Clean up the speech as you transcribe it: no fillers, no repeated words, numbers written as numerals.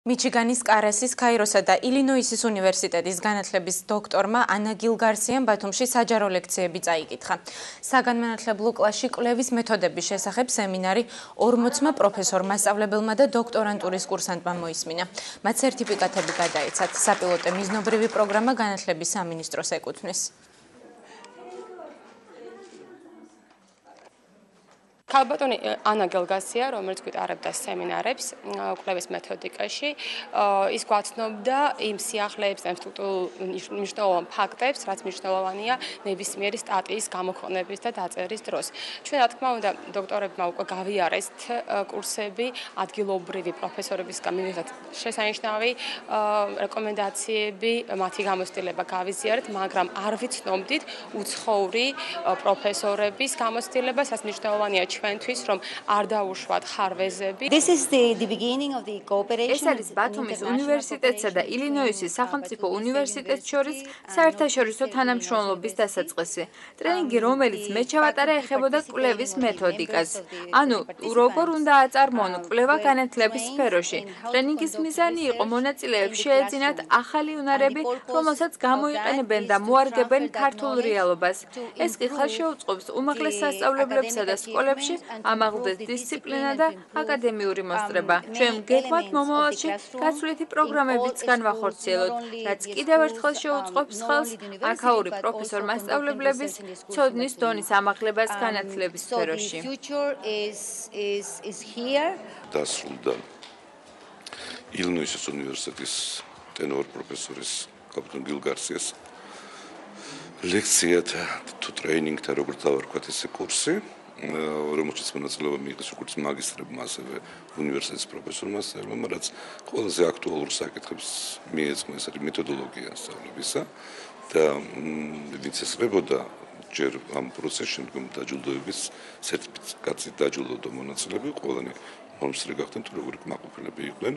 მიჩიგანის კარასის, ქაიროსა და ილინოისის უნივერსიტეტის განათლების დოქტორმა ანა გილგარსიამ ბათუმში საჯარო ლექციები წაიკითხა. საგანმანათლებლო კლასში კვლევის მეთოდების შესახებ სემინარი 40 პროფესორმა, მასწავლებელმა და დოქტორანტურის კურსანტმა მოისმინა. მათ სერტიფიკატები გადაეცათ. საპილოტე მიზნობრივი პროგრამა განათლების სამინისტროს ეკუთვნის. ქალბატონი ანა გილგარსია, რომელიც გვიტარებდა სემინარებს კვლევის მეთოდიკაში, ის გვაცნობდა იმ სიახლეებს და მნიშვნელოვან ფაქტებს, რაც მნიშვნელოვანია ნებისმიერი სტატიის გამოქვეყნების და დაწერის დროს. ჩვენ, რა თქმა უნდა, დოქტორებმა უკვე გავიარეთ კურსები, ადგილობრივი პროფესორებისგან მივიღეთ შესანიშნავი რეკომენდაციები, მათი გამოცდილება გავიზიარეთ, მაგრამ არ ვიცნობდით უცხოური პროფესორების გამოცდილებას, რაც მნიშვნელოვანია ჩვენთვის, რომ არ დაუშვათ ხარვეზები. This is the beginning of the cooperation. ეს არის ბათუმის უნივერსიტეტსა და ილინოისის სახელმწიფო უნივერსიტეტს შორის საერთაშორისო თანამშრომლობის დასაწყისი. ტრენინგი, რომელიც მე ჩავატარა, ეხებოდა კვლევის მეთოდიკას. ანუ, როგორ უნდა აწარმოონ კვლევა განათლების სფეროში. ტრენინგის მიზანი იყო მონაწილეებს შეეძინათ ახალი უნარები, რომელსაც გამოიყენებენ და მოარგებენ ქართულ რეალობას. ეს კი ხალხს შეუწყობს უმაღლეს სასწავლებლებსა და სკოლებში ამაღლდეს დისციპლინა და აკადემიური მოსწრება. ჩვენ გეგმავთ მომავალში გაცვლითი პროგრამებიც განვახორციელოთ, რაც კიდევ ერთხელ შეუწყობს ხელს აქაური პროფესორ-მასწავლებლების ცოდნის დონის ამაღლებას განათლების სფეროში. დასრულდა ილინოისის უნივერსიტეტის ტენორ პროფესორის ქალბატონ გილგარსიას ლექციათა თუ ტრეინინგთა, როგორც დავარქვათ, ესე კურსი. რომელშიც მონაწილეობა მიიღეს როგორც მაგისტრებმა, ასევე უნივერსიტეტის პროფესორმა, რაც ყველაზე აქტუალურ საკითხებს მიეძღვნა, ეს არის მეთოდოლოგია სწავლებისა და ვინც ესწრებოდა ჯერ ამ პროცესში შემდგომ დაჯილდოების სერტიფიკატით დაჯილდოვდა მონაწილეები, ყველანი მომსწრე გახდნენ თუ როგორი კმაყოფილები იყვნენ.